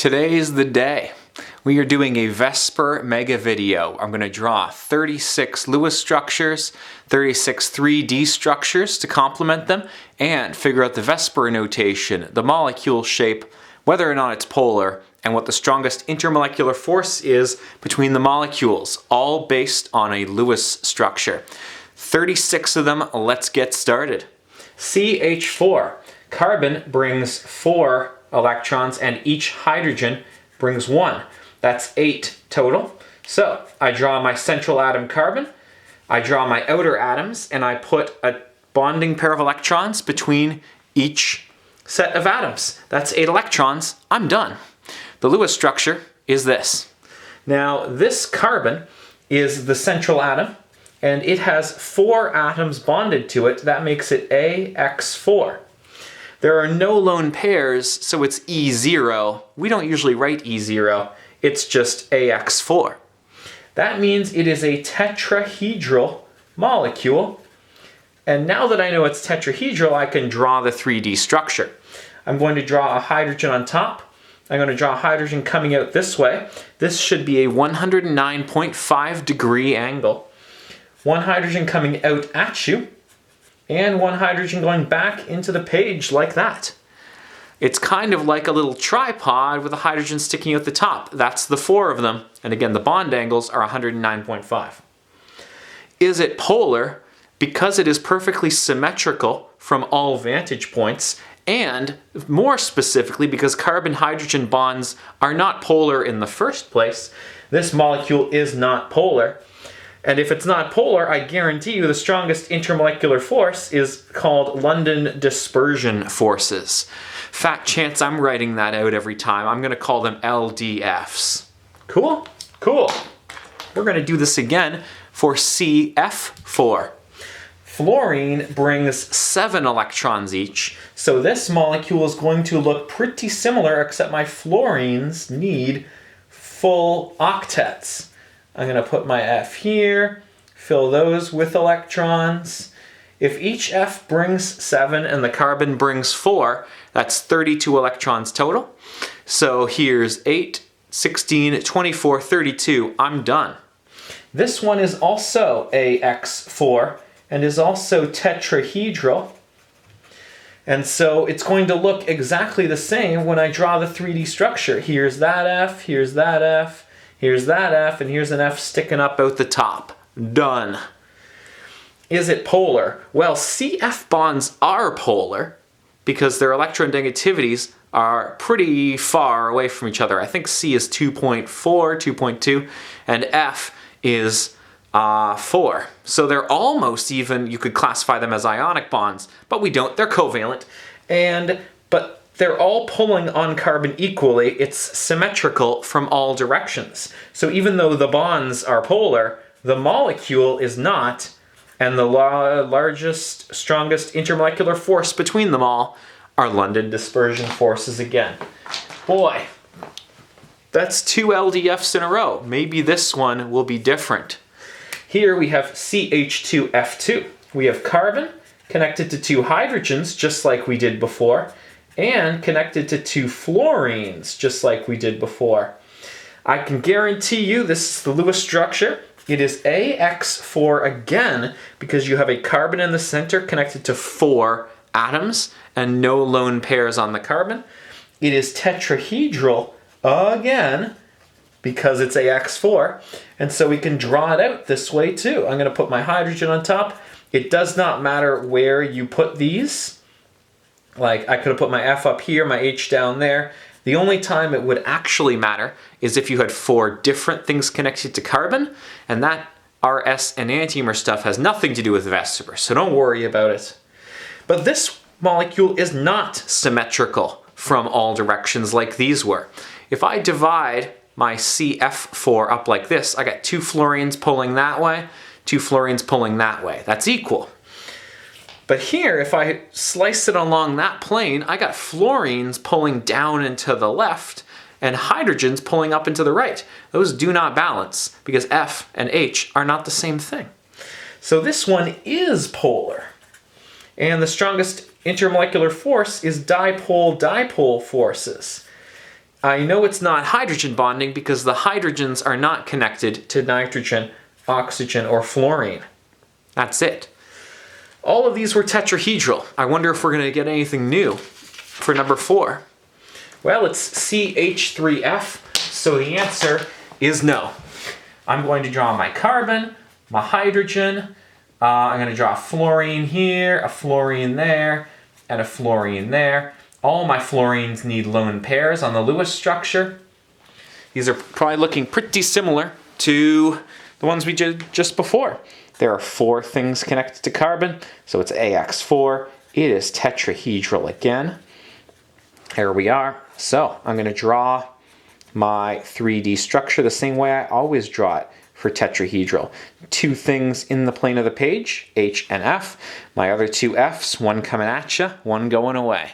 Today's the day. We are doing a VSEPR Megavideo. I'm going to draw 36 Lewis structures, 36 3D structures to complement them, and figure out the VSEPR notation, the molecule shape, whether or not it's polar, and what the strongest intermolecular force is between the molecules, all based on a Lewis structure. 36 of them, let's get started. CH4. Carbon brings 4 electrons and each hydrogen brings 1. That's 8 total. So I draw my central atom carbon, I draw my outer atoms, and I put a bonding pair of electrons between each set of atoms. That's 8 electrons. I'm done. The Lewis structure is this. Now this carbon is the central atom and it has 4 atoms bonded to it. That makes it AX4. There are no lone pairs, so it's E0. We don't usually write E0. It's just AX4. That means it is a tetrahedral molecule. And now that I know it's tetrahedral, I can draw the 3D structure. I'm going to draw a hydrogen on top. I'm going to draw a hydrogen coming out this way. This should be a 109.5 degree angle. One hydrogen coming out at you, and one hydrogen going back into the page like that. It's kind of like a little tripod with a hydrogen sticking out the top. That's the 4 of them. And again, the bond angles are 109.5. Is it polar? Because it is perfectly symmetrical from all vantage points, and more specifically because carbon-hydrogen bonds are not polar in the first place, this molecule is not polar. And if it's not polar, I guarantee you the strongest intermolecular force is called London dispersion forces. Fat chance I'm writing that out every time. I'm going to call them LDFs. Cool? Cool. We're going to do this again for CF4. Fluorine brings 7 electrons each, so this molecule is going to look pretty similar, except my fluorines need full octets. I'm going to put my F here, fill those with electrons. If each F brings 7 and the carbon brings 4, that's 32 electrons total. So here's 8, 16, 24, 32. I'm done. This one is also AX4 and is also tetrahedral. And so it's going to look exactly the same when I draw the 3D structure. Here's that F, here's that F. Here's that F, and here's an F sticking up out the top. Done. Is it polar? Well, CF bonds are polar because their electronegativities are pretty far away from each other. I think C is 2.4, 2.2, and F is 4. So they're almost even, you could classify them as ionic bonds, but we don't. They're covalent. But they're all pulling on carbon equally. It's symmetrical from all directions. So even though the bonds are polar, the molecule is not, and the largest, strongest intermolecular force between them all are London dispersion forces again. Boy, that's 2 LDFs in a row. Maybe this one will be different. Here we have CH2F2. We have carbon connected to 2 hydrogens, just like we did before, and connected to 2 fluorines, just like we did before. I can guarantee you this is the Lewis structure. It is AX4 again, because you have a carbon in the center connected to 4 atoms and no lone pairs on the carbon. It is tetrahedral again, because it's AX4, and so we can draw it out this way too. I'm going to put my hydrogen on top. It does not matter where you put these. Like, I could have put my F up here, my H down there. The only time it would actually matter is if you had 4 different things connected to carbon, and that RS and enantiomer stuff has nothing to do with VSEPR, so don't worry about it. But this molecule is not symmetrical from all directions like these were. If I divide my CF4 up like this, I got 2 fluorines pulling that way, 2 fluorines pulling that way. That's equal. But here, if I slice it along that plane, I got fluorines pulling down and to the left, and hydrogens pulling up and to the right. Those do not balance, because F and H are not the same thing. So this one is polar. And the strongest intermolecular force is dipole-dipole forces. I know it's not hydrogen bonding because the hydrogens are not connected to nitrogen, oxygen, or fluorine. That's it. All of these were tetrahedral. I wonder if we're going to get anything new for number 4. Well, it's CH3F, so the answer is no. I'm going to draw my carbon, my hydrogen, I'm going to draw a fluorine here, a fluorine there, and a fluorine there. All my fluorines need lone pairs on the Lewis structure. These are probably looking pretty similar to the ones we did just before. There are 4 things connected to carbon, so it's AX4. It is tetrahedral again. Here we are. So I'm going to draw my 3D structure the same way I always draw it for tetrahedral. 2 things in the plane of the page, H and F. My other 2 F's, one coming at you, one going away.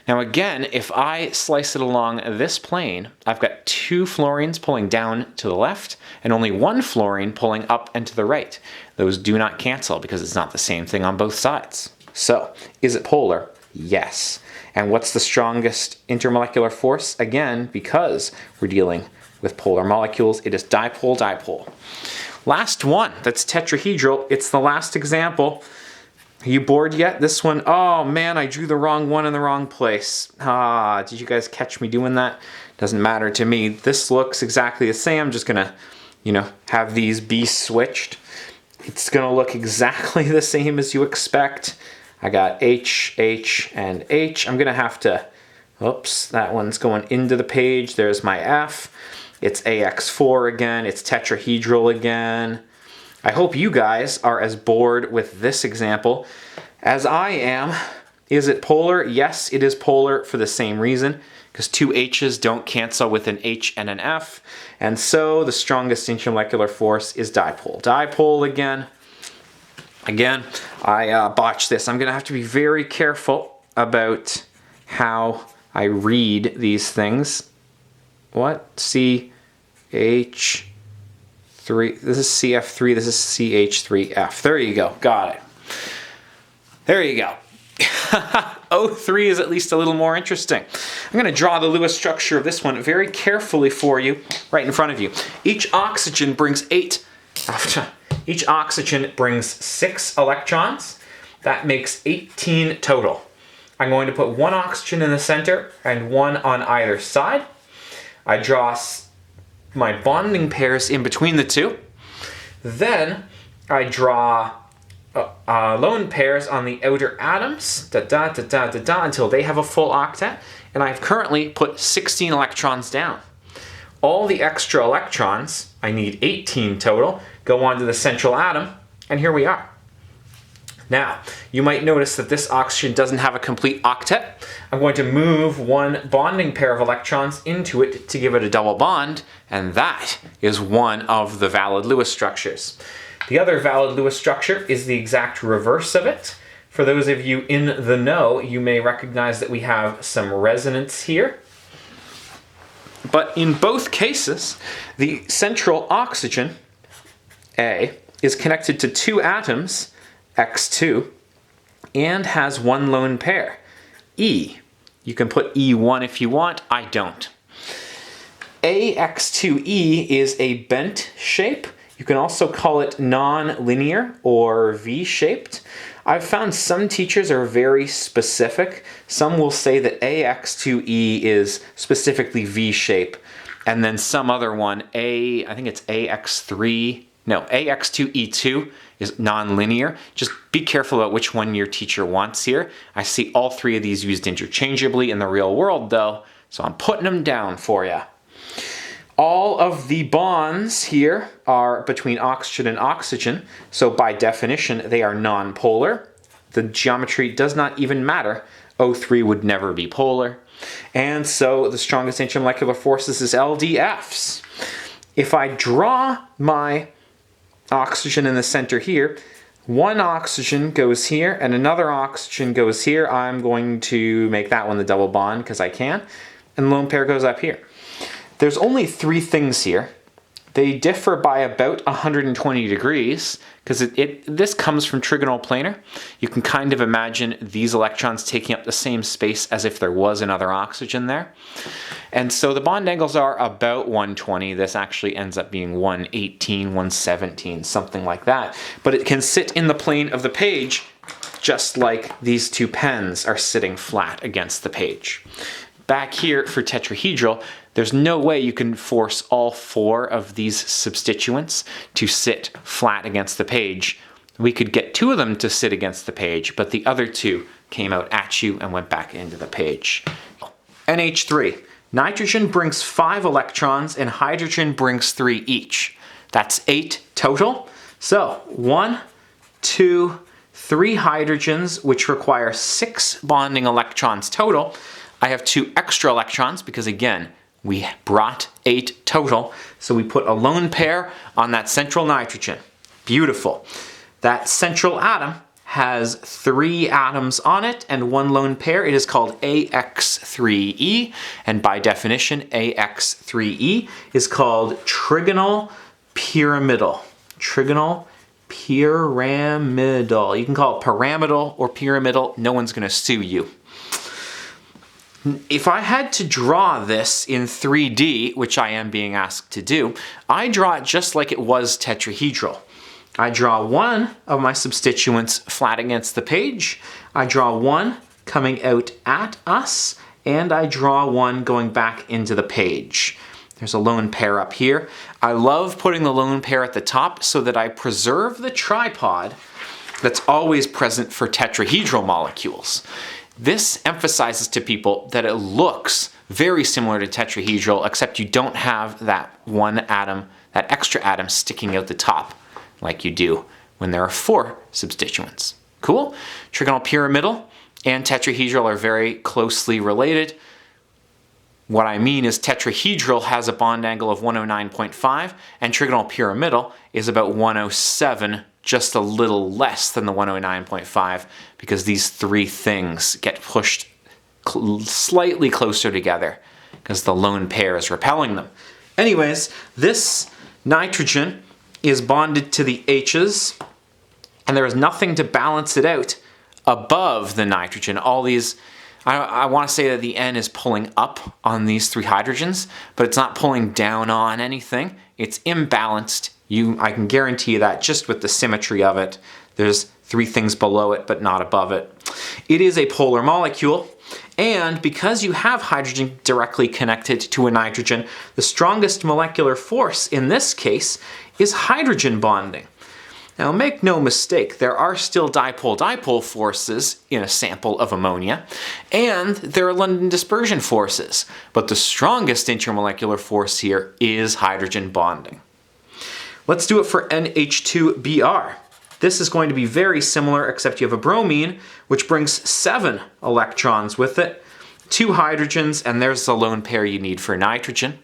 Now again, if I slice it along this plane, I've got 2 fluorines pulling down to the left and only 1 fluorine pulling up and to the right. Those do not cancel because it's not the same thing on both sides. So, is it polar? Yes. And what's the strongest intermolecular force? Again, because we're dealing with polar molecules, it is dipole-dipole. Last one, that's tetrahedral. It's the last example. Are you bored yet? This one, oh man, I drew the wrong one in the wrong place. Did you guys catch me doing that? Doesn't matter to me. This looks exactly the same. I'm just gonna, have these be switched. It's gonna look exactly the same as you expect. I got H, H, and H. I'm gonna have to, oops, that one's going into the page. There's my F. It's AX4 again. It's tetrahedral again. I hope you guys are as bored with this example as I am. Is it polar? Yes, it is polar for the same reason, because 2 H's don't cancel with an H and an F, and so the strongest intermolecular force is dipole. Dipole again. Again, I botched this. I'm going to have to be very careful about how I read these things. What? CH3. This is CF3, this is CH3F. There you go, got it. There you go. O3 is at least a little more interesting. I'm going to draw the Lewis structure of this one very carefully for you, right in front of you. Each oxygen brings 6 electrons. That makes 18 total. I'm going to put 1 oxygen in the center and 1 on either side. I draw my bonding pairs in between the 2. Then I draw lone pairs on the outer atoms, until they have a full octet, and I've currently put 16 electrons down. All the extra electrons, I need 18 total, go onto the central atom, and here we are. Now, you might notice that this oxygen doesn't have a complete octet. I'm going to move 1 bonding pair of electrons into it to give it a double bond, and that is one of the valid Lewis structures. The other valid Lewis structure is the exact reverse of it. For those of you in the know, you may recognize that we have some resonance here. But in both cases, the central oxygen, A, is connected to 2 atoms, X2, and has 1 lone pair, E. You can put E1 if you want, I don't. AX2E is a bent shape. You can also call it non-linear or V-shaped. I've found some teachers are very specific. Some will say that AX2E is specifically V-shape, and then some other one, I think it's AX2E2 is non-linear. Just be careful about which one your teacher wants here. I see all 3 of these used interchangeably in the real world though, so I'm putting them down for you. All of the bonds here are between oxygen and oxygen, so by definition they are non-polar. The geometry does not even matter. O3 would never be polar. And so the strongest intermolecular forces is LDFs. If I draw my oxygen in the center here, 1 oxygen goes here and another oxygen goes here. I'm going to make that one the double bond because I can. And the lone pair goes up here. There's only 3 things here. They differ by about 120 degrees because this comes from trigonal planar. You can kind of imagine these electrons taking up the same space as if there was another oxygen there. And so the bond angles are about 120. This actually ends up being 118, 117, something like that. But it can sit in the plane of the page just like these two pens are sitting flat against the page. Back here for tetrahedral, there's no way you can force all four of these substituents to sit flat against the page. We could get two of them to sit against the page, but the other two came out at you and went back into the page. NH3. Nitrogen brings 5 electrons and hydrogen brings 3 each. That's 8 total. So 1, 2, 3 hydrogens, which require 6 bonding electrons total. I have 2 extra electrons because, again, we brought 8 total. So we put a lone pair on that central nitrogen. Beautiful. That central atom has 3 atoms on it and 1 lone pair. It is called AX3E, and by definition, AX3E is called trigonal pyramidal. Trigonal pyramidal. You can call it pyramidal or pyramidal. No one's going to sue you. If I had to draw this in 3D, which I am being asked to do, I draw it just like it was tetrahedral. I draw one of my substituents flat against the page, I draw one coming out at us, and I draw one going back into the page. There's a lone pair up here. I love putting the lone pair at the top so that I preserve the tripod that's always present for tetrahedral molecules. This emphasizes to people that it looks very similar to tetrahedral, except you don't have that one atom, that extra atom sticking out the top, like you do when there are 4 substituents. Cool? Trigonal pyramidal and tetrahedral are very closely related. What I mean is tetrahedral has a bond angle of 109.5 and trigonal pyramidal is about 107, just a little less than the 109.5 because these 3 things get pushed slightly closer together because the lone pair is repelling them. Anyways, this nitrogen is bonded to the H's, and there is nothing to balance it out above the nitrogen. All these, I want to say that the N is pulling up on these 3 hydrogens, but it's not pulling down on anything. It's imbalanced. I can guarantee you that just with the symmetry of it. There's 3 things below it, but not above it. It is a polar molecule, and because you have hydrogen directly connected to a nitrogen, the strongest molecular force in this case is hydrogen bonding. Now make no mistake, there are still dipole-dipole forces in a sample of ammonia, and there are London dispersion forces, but the strongest intermolecular force here is hydrogen bonding. Let's do it for NH2Br. This is going to be very similar, except you have a bromine, which brings 7 electrons with it, 2 hydrogens, and there's the lone pair you need for nitrogen.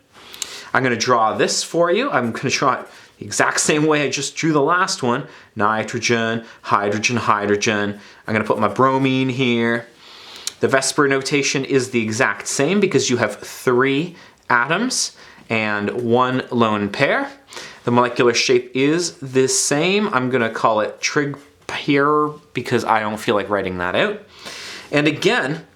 I'm going to draw this for you. I'm going to draw it the exact same way I just drew the last one. Nitrogen, hydrogen, hydrogen. I'm going to put my bromine here. The VSEPR notation is the exact same because you have 3 atoms and 1 lone pair. The molecular shape is the same. I'm going to call it trig here because I don't feel like writing that out. And again,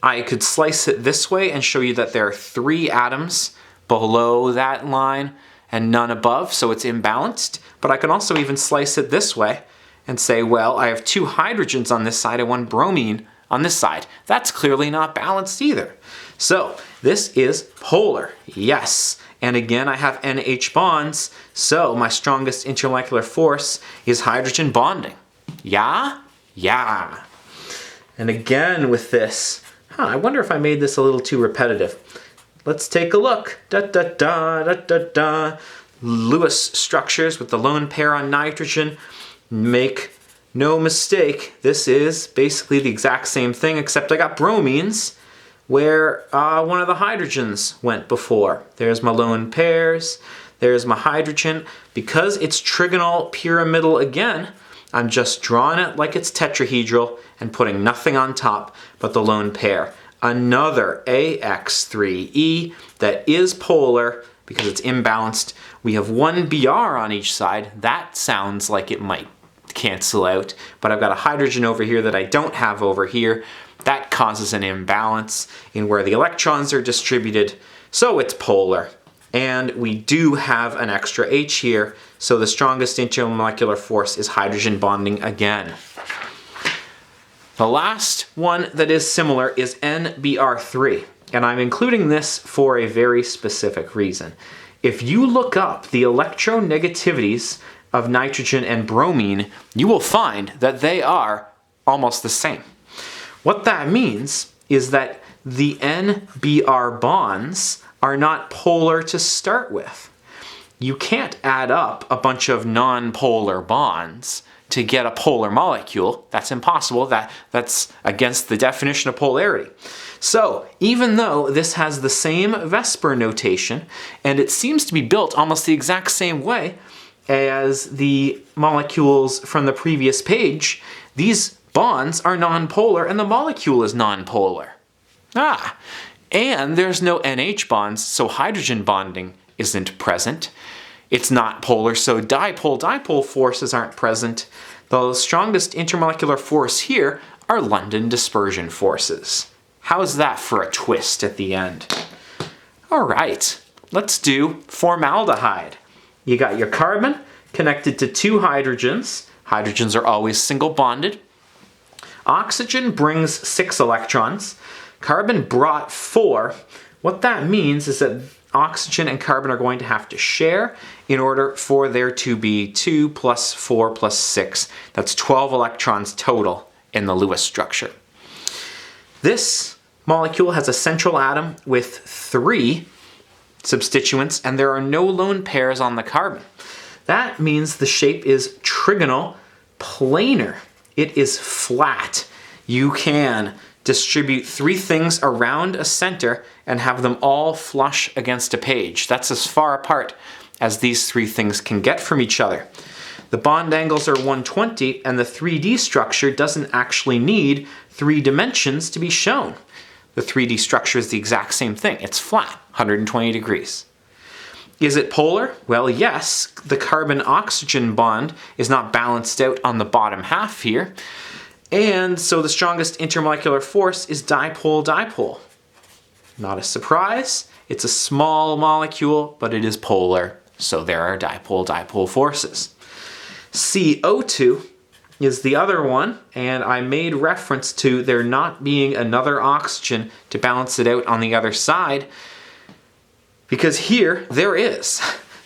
I could slice it this way and show you that there are 3 atoms below that line and none above, so it's imbalanced. But I can also even slice it this way and say, well, I have 2 hydrogens on this side and 1 bromine on this side. That's clearly not balanced either. So this is polar, yes. And again, I have NH bonds, so my strongest intermolecular force is hydrogen bonding. Yeah? Yeah. And again with this, I wonder if I made this a little too repetitive. Let's take a look. Da da da da da da. Lewis structures with the lone pair on nitrogen. Make no mistake, this is basically the exact same thing, except I got bromines where one of the hydrogens went before. There's my lone pairs, there's my hydrogen. Because it's trigonal pyramidal again, I'm just drawing it like it's tetrahedral and putting nothing on top but the lone pair. Another AX3E that is polar because it's imbalanced. We have one Br on each side. That sounds like it might cancel out, but I've got a hydrogen over here that I don't have over here. That causes an imbalance in where the electrons are distributed, so it's polar. And we do have an extra H here, so the strongest intermolecular force is hydrogen bonding again. The last one that is similar is NBr3, and I'm including this for a very specific reason. If you look up the electronegativities of nitrogen and bromine, you will find that they are almost the same. What that means is that the NBr bonds are not polar to start with. You can't add up a bunch of non-polar bonds to get a polar molecule. That's impossible. That's against the definition of polarity. So even though this has the same VSEPR notation, and it seems to be built almost the exact same way as the molecules from the previous page, these bonds are non-polar and the molecule is non-polar. And there's no NH bonds, so hydrogen bonding isn't present. It's not polar, so dipole-dipole forces aren't present. The strongest intermolecular force here are London dispersion forces. How's that for a twist at the end? All right, let's do formaldehyde. You got your carbon connected to two hydrogens. Hydrogens are always single bonded. Oxygen brings 6 electrons. Carbon brought 4. What that means is that oxygen and carbon are going to have to share in order for there to be 2 plus 4 plus 6. That's 12 electrons total in the Lewis structure. This molecule has a central atom with 3 substituents, and there are no lone pairs on the carbon. That means the shape is trigonal planar. It is flat. You can distribute 3 things around a center and have them all flush against a page. That's as far apart as these 3 things can get from each other. The bond angles are 120, and the 3D structure doesn't actually need 3 dimensions to be shown. The 3D structure is the exact same thing. It's flat, 120 degrees. Is it polar? Well, yes. The carbon-oxygen bond is not balanced out on the bottom half here. And so the strongest intermolecular force is dipole-dipole. Not a surprise. It's a small molecule, but it is polar. So there are dipole-dipole forces. CO2 is the other one, and I made reference to there not being another oxygen to balance it out on the other side, because here there is.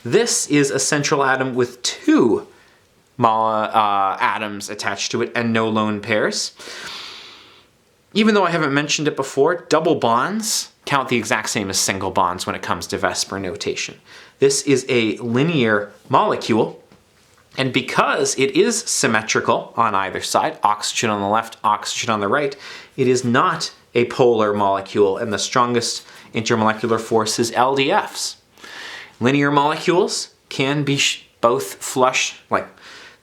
This is a central atom with 2 atoms attached to it and no lone pairs. Even though I haven't mentioned it before, double bonds count the exact same as single bonds when it comes to VSEPR notation. This is a linear molecule, and because it is symmetrical on either side, oxygen on the left, oxygen on the right, it is not a polar molecule, and the strongest intermolecular force is LDFs. Linear molecules can be both flush, like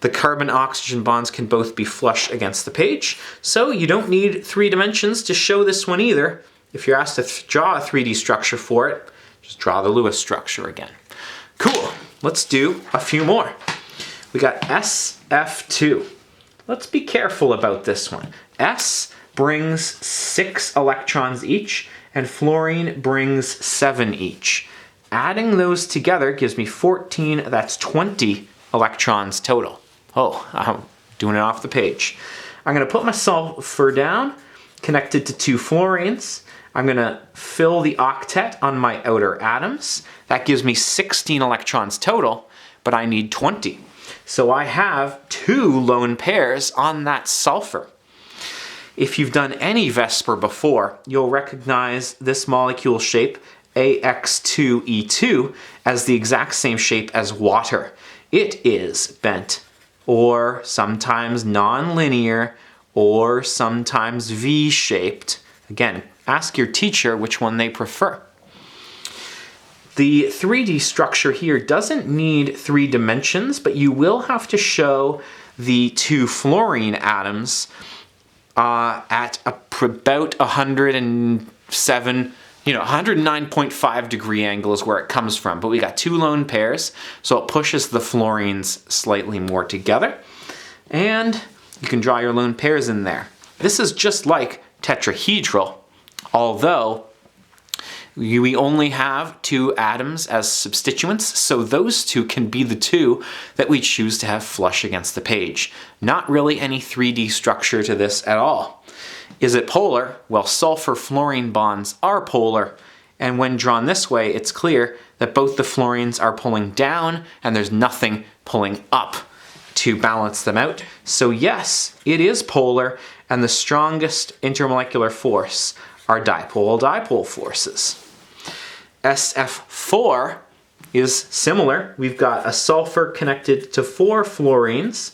the carbon-oxygen bonds can both be flush against the page, so you don't need 3 dimensions to show this one either. If you're asked to draw a 3D structure for it, just draw the Lewis structure again. Cool, let's do a few more. We got SF2. Let's be careful about this one. S brings 6 electrons each, and fluorine brings 7 each. Adding those together gives me 14, that's 20 electrons total. Oh, I'm doing it off the page. I'm going to put my sulfur down, connected to 2 fluorines. I'm going to fill the octet on my outer atoms. That gives me 16 electrons total, but I need 20. So I have 2 lone pairs on that sulfur. If you've done any VSEPR before, you'll recognize this molecule shape, AX2E2, as the exact same shape as water. It is bent, or sometimes non-linear, or sometimes V-shaped. Again, ask your teacher which one they prefer. The 3D structure here doesn't need 3 dimensions, but you will have to show the 2 fluorine atoms at about 107, 109.5 degree angle is where it comes from, but we got two lone pairs, so it pushes the fluorines slightly more together. And you can draw your lone pairs in there. This is just like tetrahedral, although we only have two atoms as substituents, so those two can be the two that we choose to have flush against the page. Not really any 3D structure to this at all. Is it polar? Well, sulfur-fluorine bonds are polar, and when drawn this way, it's clear that both the fluorines are pulling down and there's nothing pulling up to balance them out. So yes, it is polar, and the strongest intermolecular force are dipole-dipole forces. SF4 is similar. We've got a sulfur connected to 4 fluorines.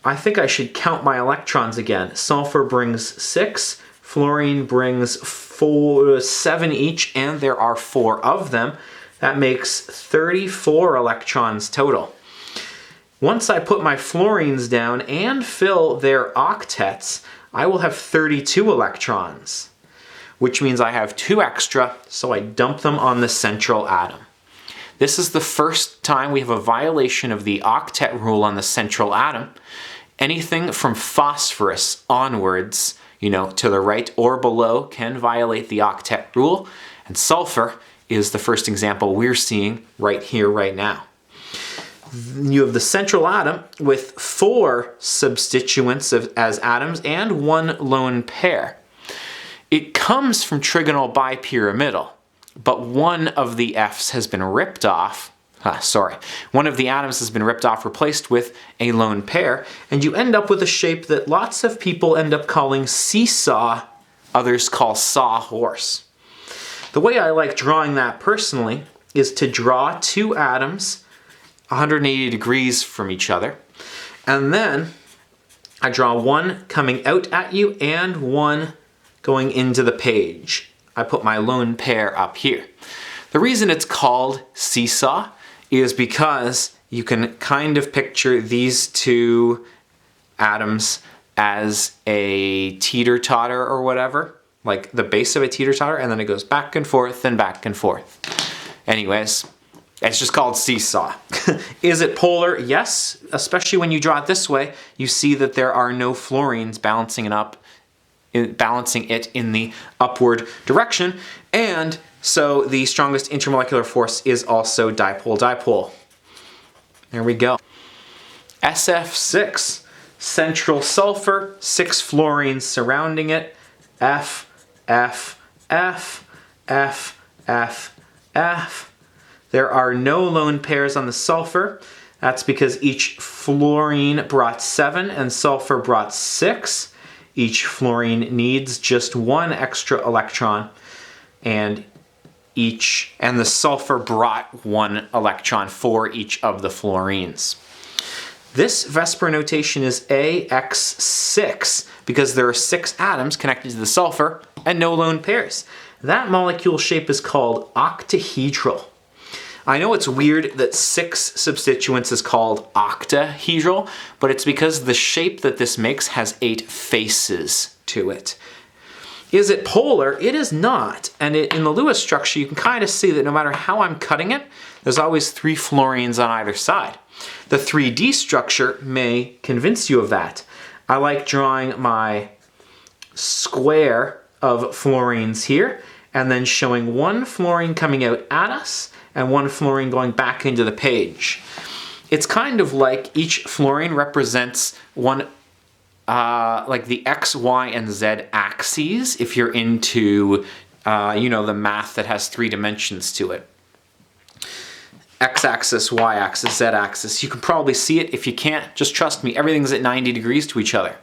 I think I should count my electrons again. Sulfur brings 6, fluorine brings 7 each, and there are 4 of them. That makes 34 electrons total. Once I put my fluorines down and fill their octets, I will have 32 electrons, which means I have 2 extra, so I dump them on the central atom. This is the first time we have a violation of the octet rule on the central atom. Anything from phosphorus onwards, to the right or below, can violate the octet rule, and sulfur is the first example we're seeing right here, right now. You have the central atom with 4 substituents as atoms and 1 lone pair. It comes from trigonal bipyramidal, but one of the F's has been ripped off. One of the atoms has been ripped off, replaced with a lone pair, and you end up with a shape that lots of people end up calling seesaw, others call sawhorse. The way I like drawing that personally is to draw 2 atoms 180 degrees from each other, and then I draw one coming out at you and one going into the page. I put my lone pair up here. The reason it's called seesaw is because you can kind of picture these 2 atoms as a teeter-totter or whatever, like the base of a teeter-totter, and then it goes back and forth and back and forth. Anyways, it's just called seesaw. Is it polar? Yes, especially when you draw it this way, you see that there are no fluorines balancing it in the upward direction, and so the strongest intermolecular force is also dipole-dipole. There we go. SF6, central sulfur, 6 fluorines surrounding it, F, F, F, F, F, F. There are no lone pairs on the sulfur. That's because each fluorine brought 7 and sulfur brought 6. Each fluorine needs just 1 extra electron, and the sulfur brought 1 electron for each of the fluorines. This VSEPR notation is AX6 because there are 6 atoms connected to the sulfur and no lone pairs. That molecule shape is called octahedral. I know it's weird that 6 substituents is called octahedral, but it's because the shape that this makes has 8 faces to it. Is it polar? It is not. And in the Lewis structure, you can kind of see that no matter how I'm cutting it, there's always 3 fluorines on either side. The 3D structure may convince you of that. I like drawing my square of fluorines here, and then showing 1 fluorine coming out at us, and 1 fluorine going back into the page. It's kind of like each fluorine represents one, like the X, Y, and Z axes, if you're into, the math that has 3 dimensions to it. X-axis, Y-axis, Z-axis. You can probably see it. If you can't, just trust me, everything's at 90 degrees to each other.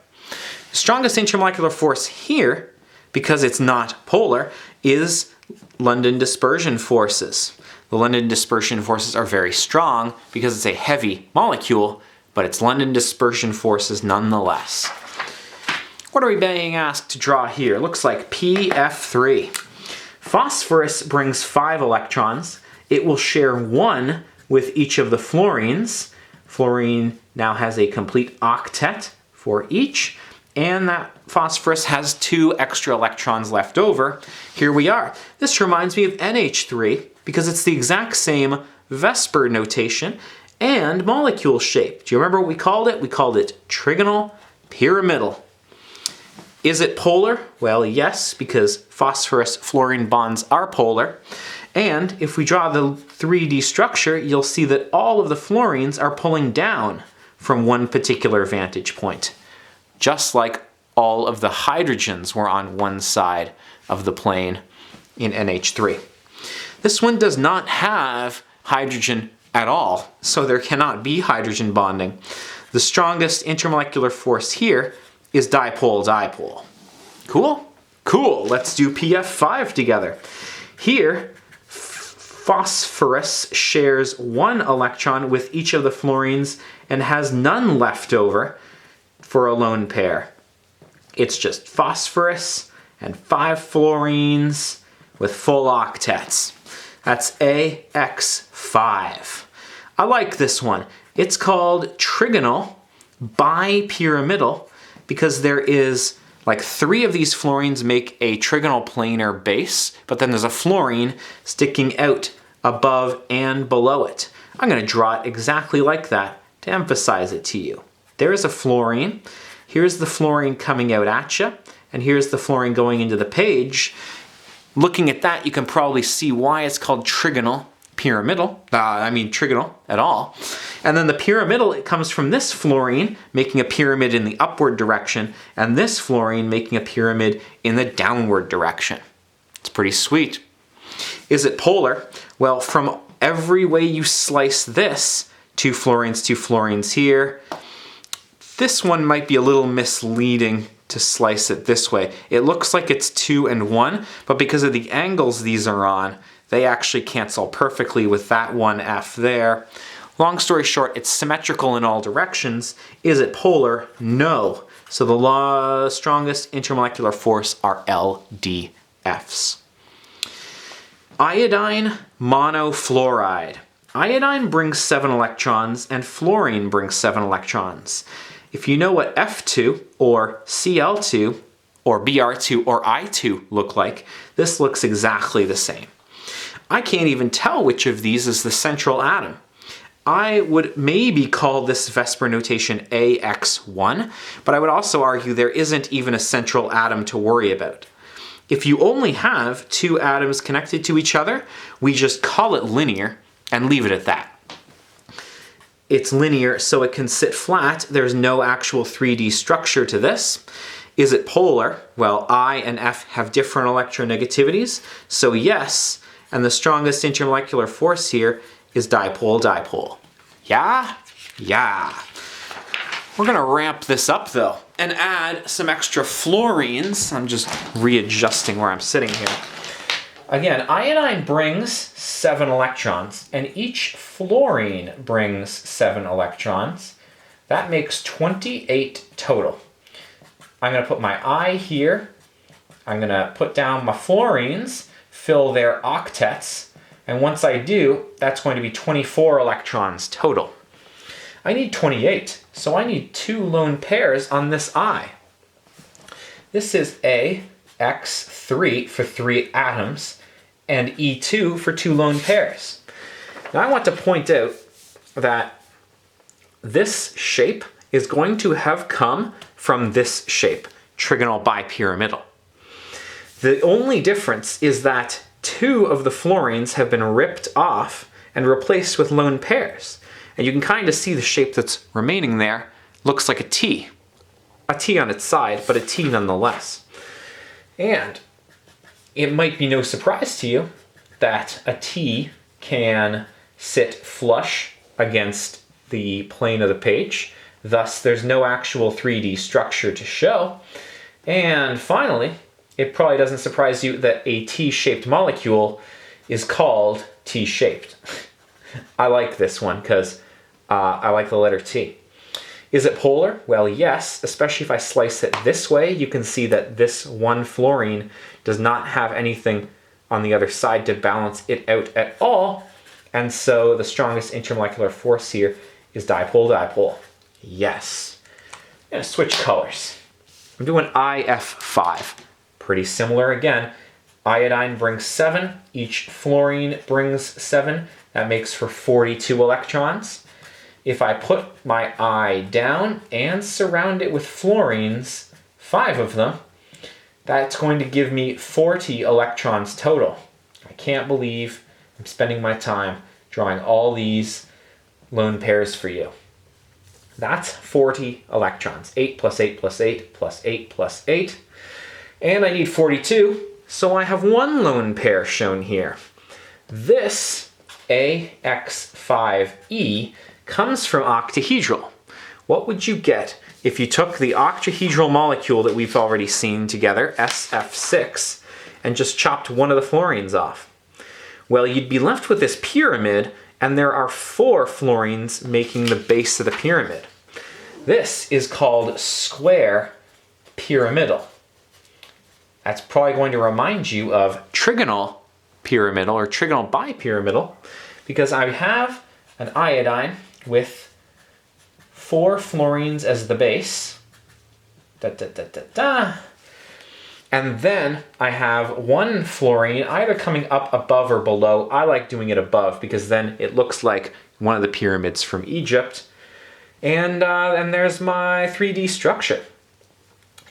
The strongest intermolecular force here, because it's not polar, is London dispersion forces. The London dispersion forces are very strong because it's a heavy molecule, but it's London dispersion forces nonetheless. What are we being asked to draw here? Looks like PF3. Phosphorus brings 5 electrons. It will share 1 with each of the fluorines. Fluorine now has a complete octet for each, and that phosphorus has 2 extra electrons left over. Here we are. This reminds me of NH3 because it's the exact same VSEPR notation and molecule shape. Do you remember what we called it? We called it trigonal pyramidal. Is it polar? Well, yes, because phosphorus-fluorine bonds are polar. And if we draw the 3D structure, you'll see that all of the fluorines are pulling down from one particular vantage point, just like all of the hydrogens were on one side of the plane in NH3. This one does not have hydrogen at all, so there cannot be hydrogen bonding. The strongest intermolecular force here is dipole-dipole. Cool? Cool. Let's do PF5 together. Here, phosphorus shares 1 electron with each of the fluorines and has none left over for a lone pair. It's just phosphorus and 5 fluorines with full octets. That's AX5. I like this one. It's called trigonal bipyramidal because there is like 3 of these fluorines make a trigonal planar base, but then there's a fluorine sticking out above and below it. I'm going to draw it exactly like that to emphasize it to you. There's a fluorine. Here's the fluorine coming out at you, and here's the fluorine going into the page. Looking at that, you can probably see why it's called trigonal trigonal at all. And then the pyramidal, it comes from this fluorine making a pyramid in the upward direction, and this fluorine making a pyramid in the downward direction. It's pretty sweet. Is it polar? Well, from every way you slice this, 2 fluorines here, this one might be a little misleading to slice it this way. It looks like it's 2 and 1, but because of the angles these are on, they actually cancel perfectly with that 1F there. Long story short, it's symmetrical in all directions. Is it polar? No. So the strongest intermolecular force are LDFs. Iodine monofluoride. Iodine brings 7 electrons and fluorine brings 7 electrons. If you know what F2 or Cl2 or Br2 or I2 look like, this looks exactly the same. I can't even tell which of these is the central atom. I would maybe call this VSEPR notation AX1, but I would also argue there isn't even a central atom to worry about. If you only have 2 atoms connected to each other, we just call it linear and leave it at that. It's linear so it can sit flat. There's no actual 3D structure to this. Is it polar? Well, I and F have different electronegativities, so yes. And the strongest intermolecular force here is dipole-dipole. Yeah? Yeah. We're going to ramp this up though and add some extra fluorines. I'm just readjusting where I'm sitting here. Again, iodine brings 7 electrons and each fluorine brings 7 electrons. That makes 28 total. I'm going to put my I here. I'm going to put down my fluorines, fill their octets, and once I do, that's going to be 24 electrons total. I need 28, so I need 2 lone pairs on this I. This is AX3 for 3 atoms, and E2 for 2 lone pairs. Now I want to point out that this shape is going to have come from this shape, trigonal bipyramidal. The only difference is that 2 of the fluorines have been ripped off and replaced with lone pairs. And you can kind of see the shape that's remaining there looks like a T. A T on its side, but a T nonetheless. And it might be no surprise to you that a T can sit flush against the plane of the page. Thus, there's no actual 3D structure to show. And finally, it probably doesn't surprise you that a T-shaped molecule is called T-shaped. I like this one because I like the letter T. Is it polar? Well, yes, especially if I slice it this way. You can see that this one fluorine does not have anything on the other side to balance it out at all. And so the strongest intermolecular force here is dipole-dipole. Yes. I'm going to switch colors. I'm doing IF5. Pretty similar again. Iodine brings 7, each fluorine brings 7. That makes for 42 electrons. If I put my I down and surround it with fluorines, 5 of them, that's going to give me 40 electrons total. I can't believe I'm spending my time drawing all these lone pairs for you. That's 40 electrons. 8 plus 8 plus 8 plus 8 plus 8. And I need 42, so I have one lone pair shown here. This AX5E comes from octahedral. What would you get if you took the octahedral molecule that we've already seen together, SF6, and just chopped one of the fluorines off? Well, you'd be left with this pyramid, and there are 4 fluorines making the base of the pyramid. This is called square pyramidal. That's probably going to remind you of trigonal pyramidal or trigonal bipyramidal, because I have an iodine with 4 fluorines as the base. And then I have 1 fluorine either coming up above or below. I like doing it above because then it looks like one of the pyramids from Egypt. And there's my 3D structure.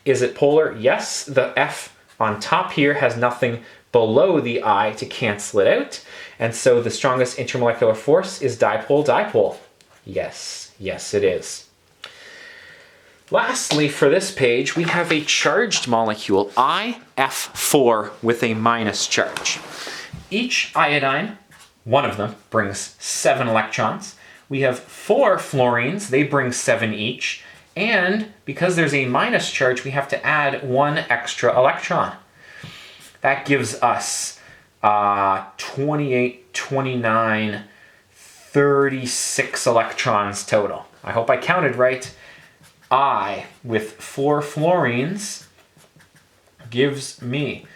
Is it polar? Yes. The F on top here has nothing below the I to cancel it out. And so the strongest intermolecular force is dipole-dipole. Yes, yes it is. Lastly, for this page, we have a charged molecule, IF4, with a minus charge. Each iodine, one of them, brings 7 electrons. We have 4 fluorines, they bring 7 each. And because there's a minus charge, we have to add 1 extra electron. That gives us 28, 29, 36 electrons total. I hope I counted right. I, with 4 fluorines, gives me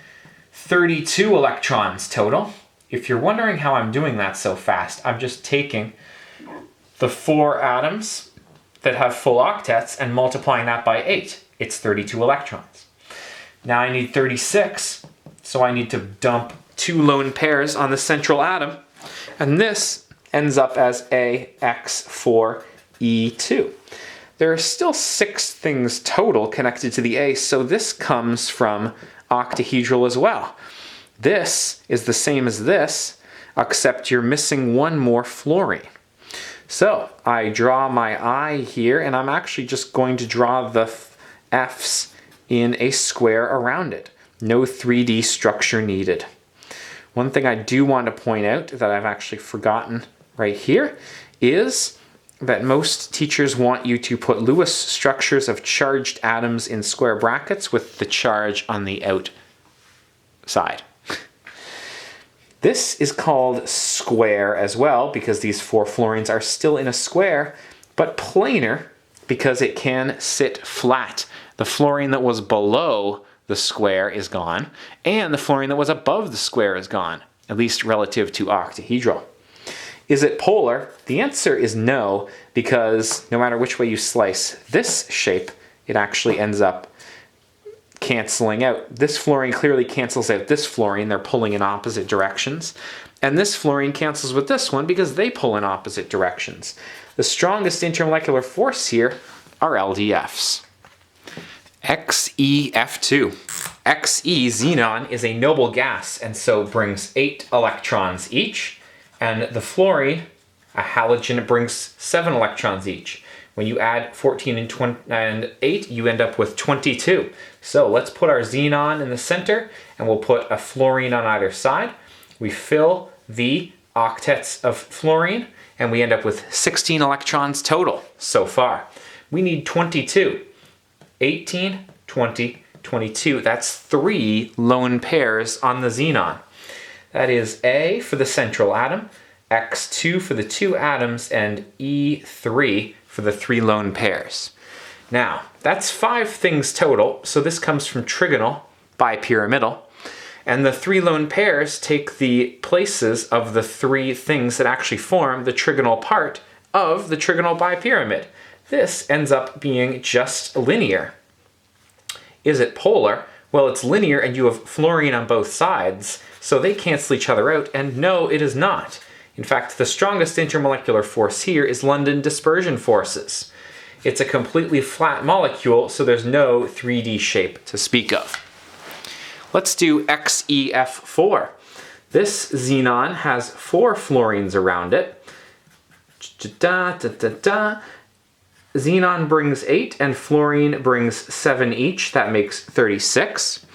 32 electrons total. If you're wondering how I'm doing that so fast, I'm just taking the 4 atoms that have full octets and multiplying that by 8. It's 32 electrons. Now I need 36, so I need to dump 2 lone pairs on the central atom, and this ends up as AX4E2. There are still 6 things total connected to the A, so this comes from octahedral as well. This is the same as this, except you're missing 1 more fluorine. So I draw my I here, and I'm actually just going to draw the F's in a square around it. No 3D structure needed. One thing I do want to point out that I've actually forgotten right here is that most teachers want you to put Lewis structures of charged atoms in square brackets with the charge on the outside. This is called square as well because these 4 fluorines are still in a square, but planar because it can sit flat. The fluorine that was below the square is gone, and the fluorine that was above the square is gone, at least relative to octahedral. Is it polar? The answer is no, because no matter which way you slice this shape, it actually ends up canceling out. This fluorine clearly cancels out this fluorine. They're pulling in opposite directions. And this fluorine cancels with this one because they pull in opposite directions. The strongest intermolecular force here are LDFs. XeF2. Xe, xenon, is a noble gas and so brings 8 electrons each. And the fluorine, a halogen, it brings 7 electrons each. When you add 14 and 8, you end up with 22. So let's put our xenon in the center, and we'll put a fluorine on either side. We fill the octets of fluorine, and we end up with 16 electrons total so far. We need 22. 18, 20, 22. That's 3 lone pairs on the xenon. That is A for the central atom, X2 for the 2 atoms, and E3 for the 3 lone pairs. Now, that's 5 things total, so this comes from trigonal bipyramidal, and the 3 lone pairs take the places of the 3 things that actually form the trigonal part of the trigonal bipyramid. This ends up being just linear. Is it polar? Well, it's linear and you have fluorine on both sides, so they cancel each other out, and no, it is not. In fact, the strongest intermolecular force here is London dispersion forces. It's a completely flat molecule, so there's no 3D shape to speak of. Let's do XeF4. This xenon has 4 fluorines around it. Xenon brings 8 and fluorine brings 7 each. That makes 36.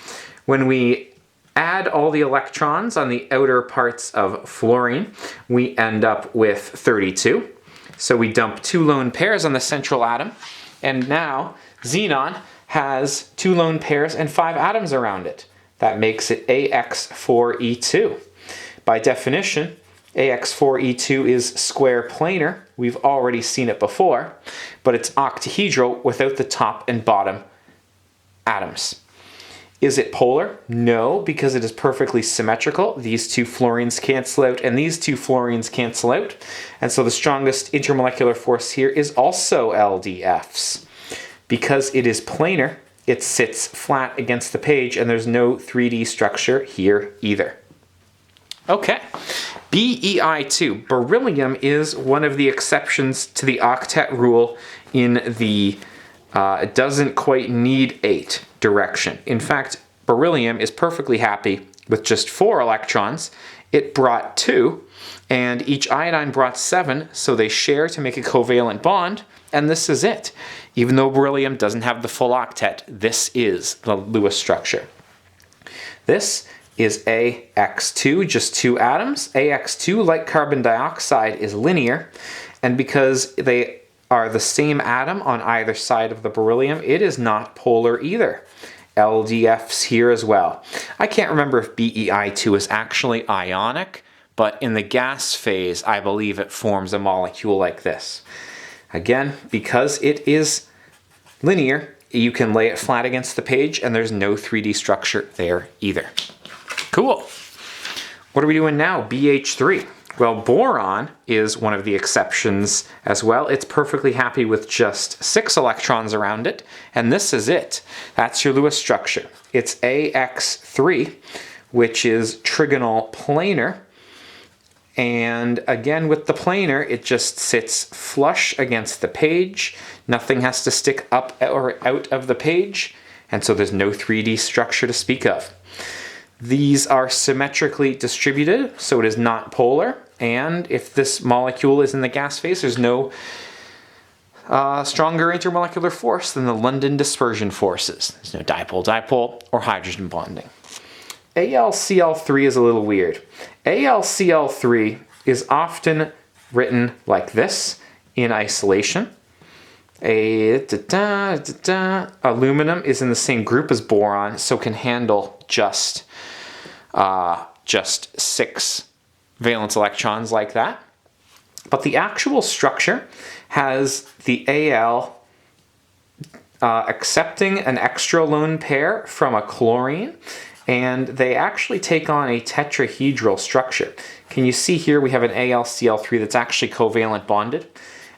When we add all the electrons on the outer parts of fluorine, we end up with 32. So we dump 2 lone pairs on the central atom, and now xenon has 2 lone pairs and 5 atoms around it. That makes it AX4E2. By definition, AX4E2 is square planar. We've already seen it before, but it's octahedral without the top and bottom atoms. Is it polar? No, because it is perfectly symmetrical. These 2 fluorines cancel out and these 2 fluorines cancel out. And so the strongest intermolecular force here is also LDFs. Because it is planar, it sits flat against the page and there's no 3D structure here either. Okay, BeI2. Beryllium is one of the exceptions to the octet rule in the it doesn't quite need 8 direction. In fact, beryllium is perfectly happy with just 4 electrons. It brought 2, and each iodine brought 7, so they share to make a covalent bond, and this is it. Even though beryllium doesn't have the full octet, this is the Lewis structure. This is AX2, just 2 atoms. AX2, like carbon dioxide, is linear, and because they are the same atom on either side of the beryllium, it is not polar either. LDFs here as well. I can't remember if BeI2 is actually ionic, but in the gas phase, I believe it forms a molecule like this. Again, because it is linear, you can lay it flat against the page and there's no 3D structure there either. Cool. What are we doing now? BH3. Well, boron is one of the exceptions as well. It's perfectly happy with just 6 electrons around it, and this is it. That's your Lewis structure. It's AX3, which is trigonal planar, and again with the planar, it just sits flush against the page. Nothing has to stick up or out of the page, and so there's no 3D structure to speak of. These are symmetrically distributed, so it is not polar. And if this molecule is in the gas phase, there's no stronger intermolecular force than the London dispersion forces. There's no dipole-dipole or hydrogen bonding. AlCl3 is a little weird. AlCl3 is often written like this in isolation. Aluminum is in the same group as boron, so can handle just 6 valence electrons like that. But the actual structure has the Al accepting an extra lone pair from a chlorine, and they actually take on a tetrahedral structure. Can you see here we have an AlCl3 that's actually covalent bonded,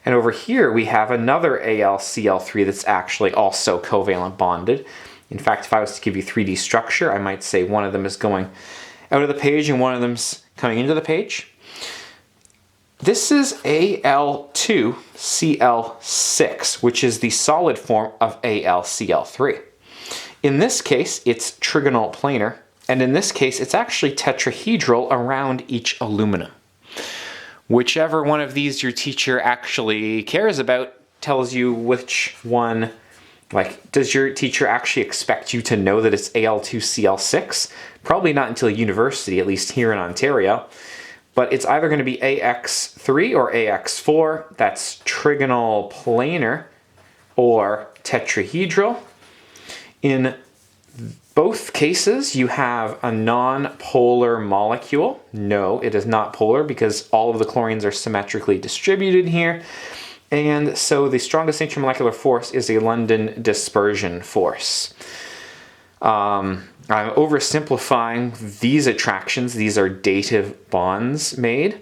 and over here we have another AlCl3 that's actually also covalent bonded. In fact, if I was to give you 3D structure, I might say one of them is going out of the page and one of them's coming into the page. This is Al2Cl6, which is the solid form of AlCl3. In this case, it's trigonal planar, and in this case, it's actually tetrahedral around each aluminum. Whichever one of these your teacher actually cares about tells you which one. Like, does your teacher actually expect you to know that it's Al2Cl6? Probably not until university, at least here in Ontario. But it's either going to be AX3 or AX4. That's trigonal planar or tetrahedral. In both cases, you have a non-polar molecule. No, it is not polar because all of the chlorines are symmetrically distributed here. And so the strongest intermolecular force is a London dispersion force. I'm oversimplifying these attractions. These are dative bonds made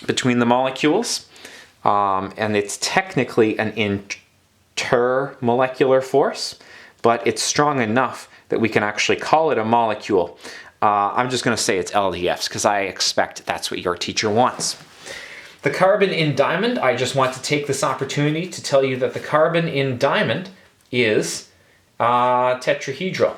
between the molecules. And it's technically an intermolecular force, but it's strong enough that we can actually call it a molecule. I'm just going to say it's LDFs because I expect that's what your teacher wants. The carbon in diamond, I just want to take this opportunity to tell you that the carbon in diamond is tetrahedral.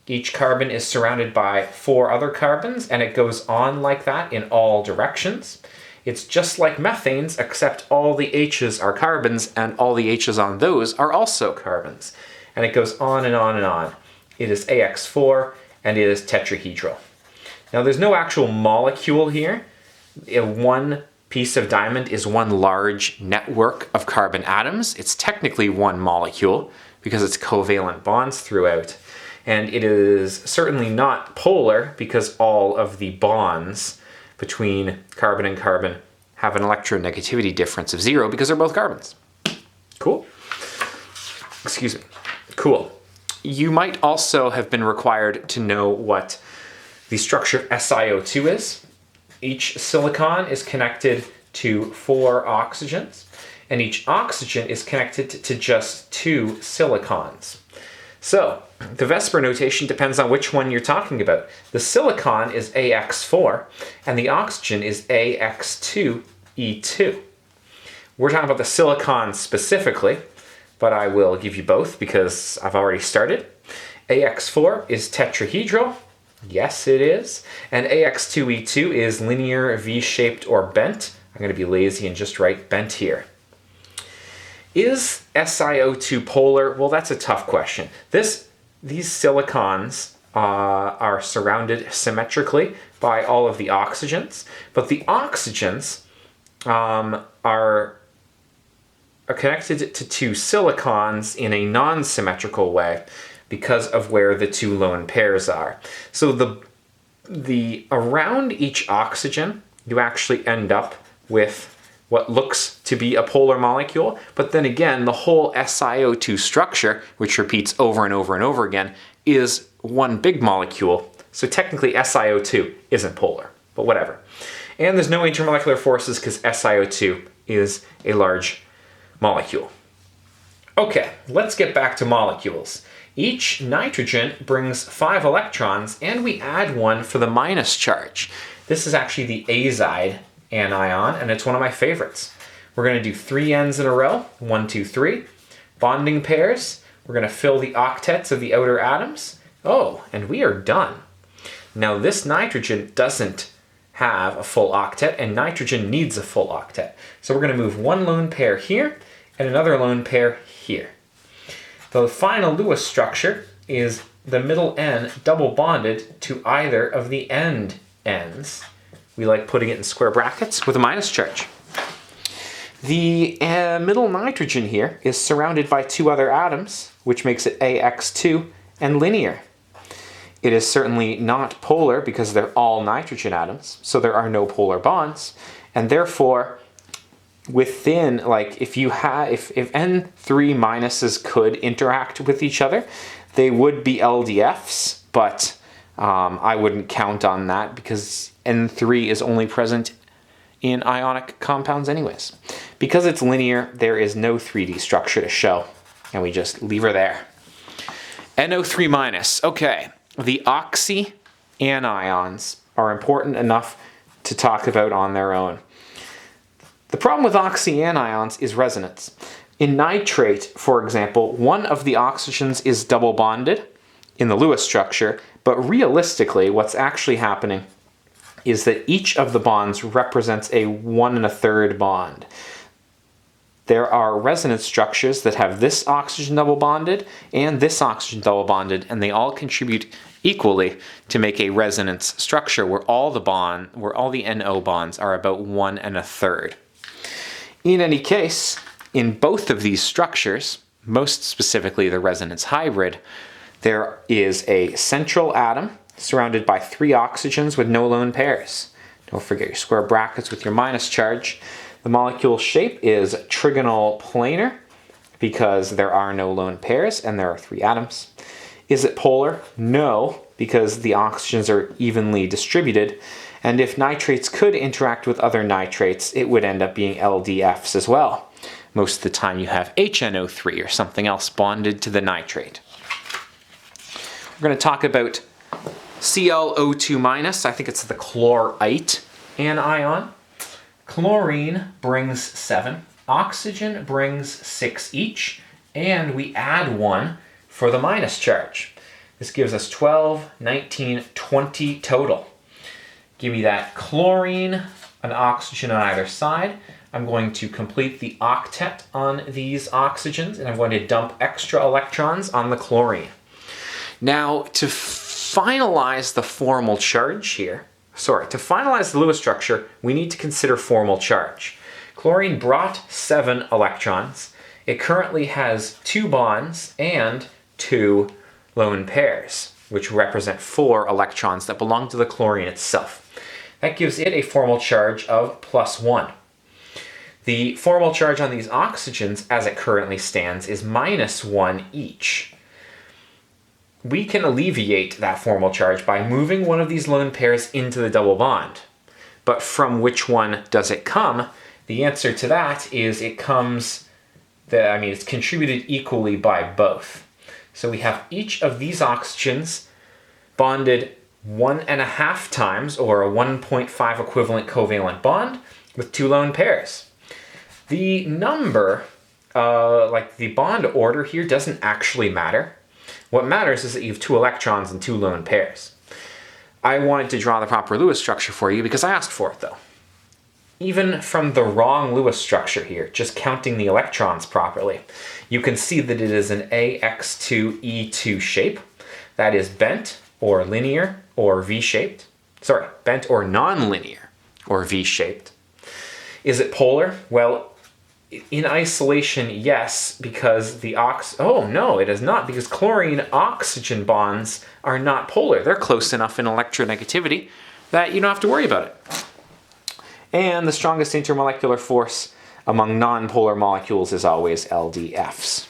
Each carbon is surrounded by 4 other carbons, and it goes on like that in all directions. It's just like methane's, except all the H's are carbons, and all the H's on those are also carbons. And it goes on and on and on. It is AX4, and it is tetrahedral. Now, there's no actual molecule here. One piece of diamond is one large network of carbon atoms. It's technically one molecule because it's covalent bonds throughout. And it is certainly not polar because all of the bonds between carbon and carbon have an electronegativity difference of 0 because they're both carbons. Cool? Excuse me. Cool. You might also have been required to know what the structure of SiO2 is. Each silicon is connected to 4 oxygens, and each oxygen is connected to just 2 silicons. So, the VSEPR notation depends on which one you're talking about. The silicon is AX4, and the oxygen is AX2E2. We're talking about the silicon specifically, but I will give you both because I've already started. AX4 is tetrahedral. Yes, it is. And AX2E2 is linear, V-shaped, or bent. I'm going to be lazy and just write bent here. Is SiO2 polar? Well, that's a tough question. These silicons are surrounded symmetrically by all of the oxygens, but the oxygens are connected to 2 silicons in a non-symmetrical way because of where the 2 lone pairs are. So the around each oxygen, you actually end up with what looks to be a polar molecule, but then again, the whole SiO2 structure, which repeats over and over and over again, is one big molecule. So technically SiO2 isn't polar, but whatever. And there's no intermolecular forces because SiO2 is a large molecule. Okay, let's get back to molecules. Each nitrogen brings 5 electrons, and we add 1 for the minus charge. This is actually the azide anion, and it's one of my favorites. We're going to do 3 ends in a row, 1, 2, 3. Bonding pairs, we're going to fill the octets of the outer atoms. Oh, and we are done. Now this nitrogen doesn't have a full octet, and nitrogen needs a full octet. So we're going to move 1 lone pair here, and another lone pair here. The final Lewis structure is the middle N double bonded to either of the end ends. We like putting it in square brackets with a minus charge. The middle nitrogen here is surrounded by 2 other atoms, which makes it AX2 and linear. It is certainly not polar because they're all nitrogen atoms, so there are no polar bonds, and therefore within, like, if N3 minuses could interact with each other, they would be LDFs, but I wouldn't count on that because N3 is only present in ionic compounds anyways. Because it's linear, there is no 3D structure to show, and we just leave her there. NO3 minus. Okay, the oxyanions are important enough to talk about on their own. The problem with oxyanions is resonance. In nitrate, for example, one of the oxygens is double bonded in the Lewis structure, but realistically what's actually happening is that each of the bonds represents a 1 1/3 bond. There are resonance structures that have this oxygen double bonded and this oxygen double bonded, and they all contribute equally to make a resonance structure where all the NO bonds are about 1 1/3. In any case, in both of these structures, most specifically the resonance hybrid, there is a central atom surrounded by 3 oxygens with no lone pairs. Don't forget your square brackets with your minus charge. The molecule shape is trigonal planar because there are no lone pairs and there are 3 atoms. Is it polar? No, because the oxygens are evenly distributed. And if nitrates could interact with other nitrates, it would end up being LDFs as well. Most of the time you have HNO3 or something else bonded to the nitrate. we're going to talk about ClO2-, I think it's the chlorite anion. Chlorine brings 7, oxygen brings 6 each, and we add 1 for the minus charge. This gives us 12, 19, 20 total. Give me that chlorine, an oxygen on either side. I'm going to complete the octet on these oxygens, and I'm going to dump extra electrons on the chlorine. Now, to finalize the formal charge here, to finalize the Lewis structure, we need to consider formal charge. Chlorine brought 7 electrons. It currently has 2 bonds and 2 lone pairs, which represent 4 electrons that belong to the chlorine itself. That gives it a formal charge of +1. The formal charge on these oxygens, as it currently stands, is -1 each. We can alleviate that formal charge by moving one of these lone pairs into the double bond. But from which one does it come? The answer to that is it comes, it's contributed equally by both. So we have each of these oxygens bonded 1.5 times, or a 1.5 equivalent covalent bond, with 2 lone pairs. The number, the bond order here, doesn't actually matter. What matters is that you have 2 electrons and 2 lone pairs. I wanted to draw the proper Lewis structure for you because I asked for it, though. Even from the wrong Lewis structure here, just counting the electrons properly, you can see that it is an AX2E2 shape. That is bent or linear or V-shaped. Bent or non-linear or V-shaped. Is it polar? Well, in isolation, yes, because oh no, it is not, because chlorine-oxygen bonds are not polar. They're close enough in electronegativity that you don't have to worry about it. And the strongest intermolecular force among non-polar molecules is always LDFs.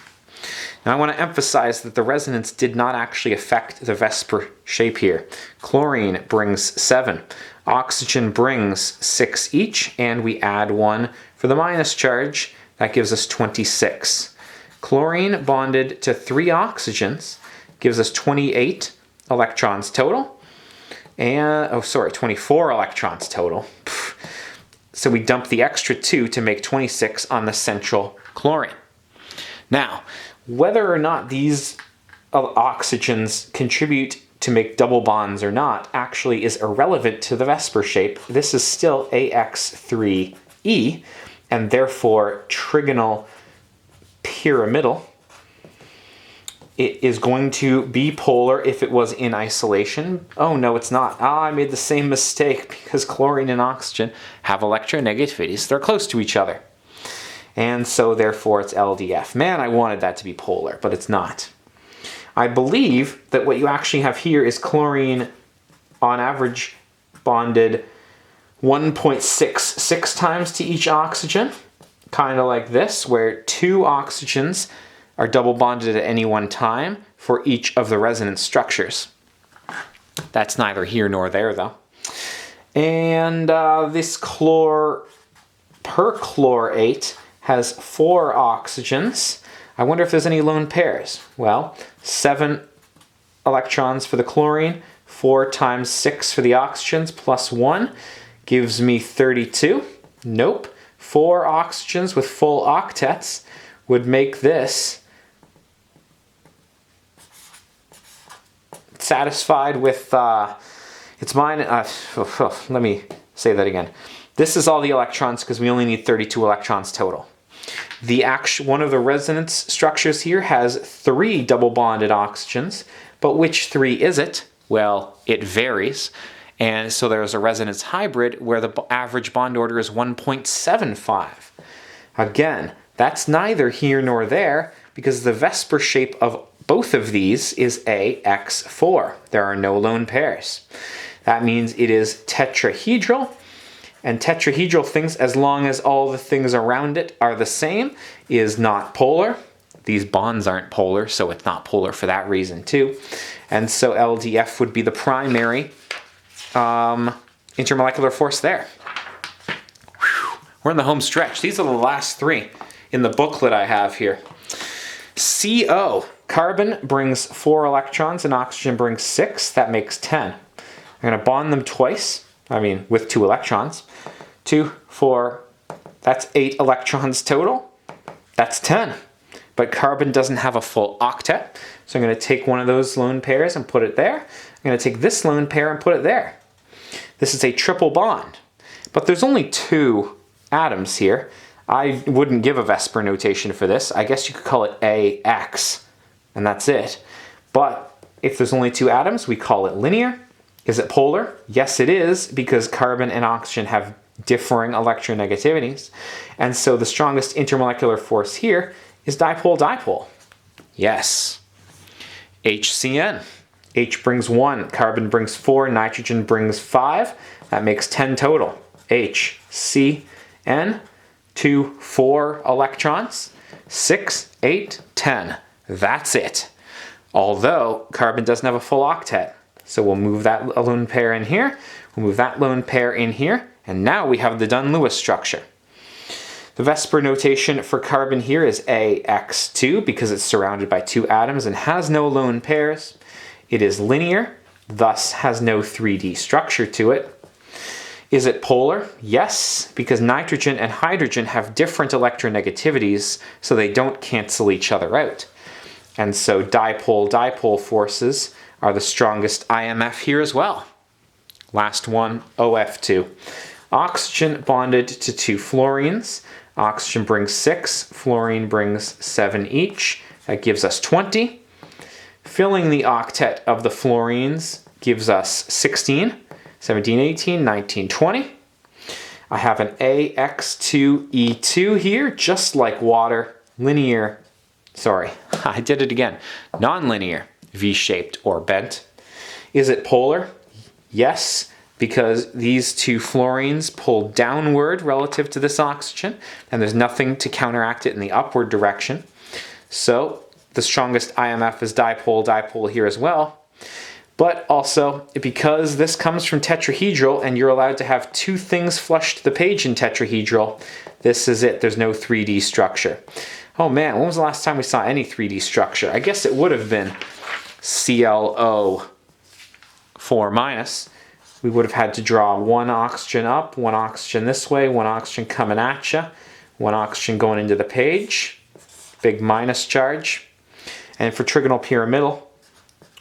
Now I want to emphasize that the resonance did not actually affect the VSEPR shape here. Chlorine brings 7, oxygen brings 6 each, and we add 1 for the minus charge. That gives us 26. Chlorine bonded to 3 oxygens gives us 28 electrons total. And, 24 electrons total. So we dump the extra 2 to make 26 on the central chlorine. Now, whether or not these oxygens contribute to make double bonds or not actually is irrelevant to the VSEPR shape. This is still AX3E, and therefore trigonal pyramidal. It is going to be polar if it was in isolation. Oh no, it's not. I made the same mistake because chlorine and oxygen have electronegativities. They're close to each other. And so therefore it's LDF. Man, I wanted that to be polar, but it's not. I believe that what you actually have here is chlorine on average bonded 1.66 times to each oxygen, kind of like this, where 2 oxygens are double bonded at any one time for each of the resonance structures. That's neither here nor there, though. And this perchlorate has 4 oxygens. I wonder if there's any lone pairs. Well, 7 electrons for the chlorine, 4 times 6 for the oxygens, plus 1 gives me 32. Nope. 4 oxygens with full octets would make this satisfied with it's mine. Let me say that again. This is all the electrons because we only need 32 electrons total. One of the resonance structures here has 3 double bonded oxygens, but which 3 is it? Well, it varies. And so there's a resonance hybrid where the average bond order is 1.75. Again, that's neither here nor there because the VSEPR shape of both of these is AX4. There are no lone pairs. That means it is tetrahedral. And tetrahedral things, as long as all the things around it are the same, is not polar. These bonds aren't polar, so it's not polar for that reason too. And so LDF would be the primary intermolecular force there. Whew. We're in the home stretch. These are the last 3 in the booklet I have here. CO Carbon brings 4 electrons and oxygen brings 6. That makes 10. I'm going to bond them twice. With 2 electrons. 2, 4, that's 8 electrons total. That's 10. But carbon doesn't have a full octet. So I'm going to take one of those lone pairs and put it there. I'm going to take this lone pair and put it there. This is a triple bond. But there's only 2 atoms here. I wouldn't give a VSEPR notation for this. I guess you could call it AX, and that's it. But if there's only 2 atoms, we call it linear. Is it polar? Yes, it is, because carbon and oxygen have differing electronegativities. And so the strongest intermolecular force here is dipole-dipole. Yes. HCN. H brings 1, carbon brings 4, nitrogen brings 5. That makes 10 total. HCN. 2, 4 electrons. 6, 8, 10. That's it. Although carbon doesn't have a full octet. So we'll move that lone pair in here. We'll move that lone pair in here. And now we have the Dunn-Lewis structure. The VSEPR notation for carbon here is AX2 because it's surrounded by 2 atoms and has no lone pairs. It is linear, thus has no 3D structure to it. Is it polar? Yes, because nitrogen and hydrogen have different electronegativities, so they don't cancel each other out. And so dipole-dipole forces are the strongest IMF here as well. Last one, OF2. Oxygen bonded to 2 fluorines. Oxygen brings 6, fluorine brings 7 each. That gives us 20. Filling the octet of the fluorines gives us 16, 17, 18, 19, 20. I have an AX2E2 here, just like water, linear, I did it again, non-linear, V-shaped or bent. Is it polar? Yes, because these 2 fluorines pull downward relative to this oxygen, and there's nothing to counteract it in the upward direction. So the strongest IMF is dipole-dipole here as well. But also, because this comes from tetrahedral and you're allowed to have 2 things flush to the page in tetrahedral, this is it. There's no 3D structure. Oh man, when was the last time we saw any 3D structure? I guess it would have been ClO4-. We would have had to draw 1 oxygen up, 1 oxygen this way, 1 oxygen coming at you, 1 oxygen going into the page, big minus charge. And for trigonal pyramidal,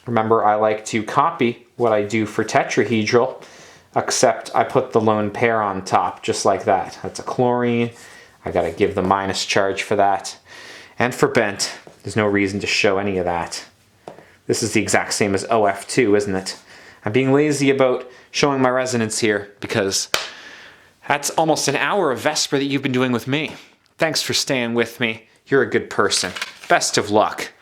remember I like to copy what I do for tetrahedral, except I put the lone pair on top, just like that. That's a chlorine. I gotta give the minus charge for that. And for bent, there's no reason to show any of that. This is the exact same as OF2, isn't it? I'm being lazy about showing my resonance here because that's almost an hour of VSEPR that you've been doing with me. Thanks for staying with me. You're a good person. Best of luck.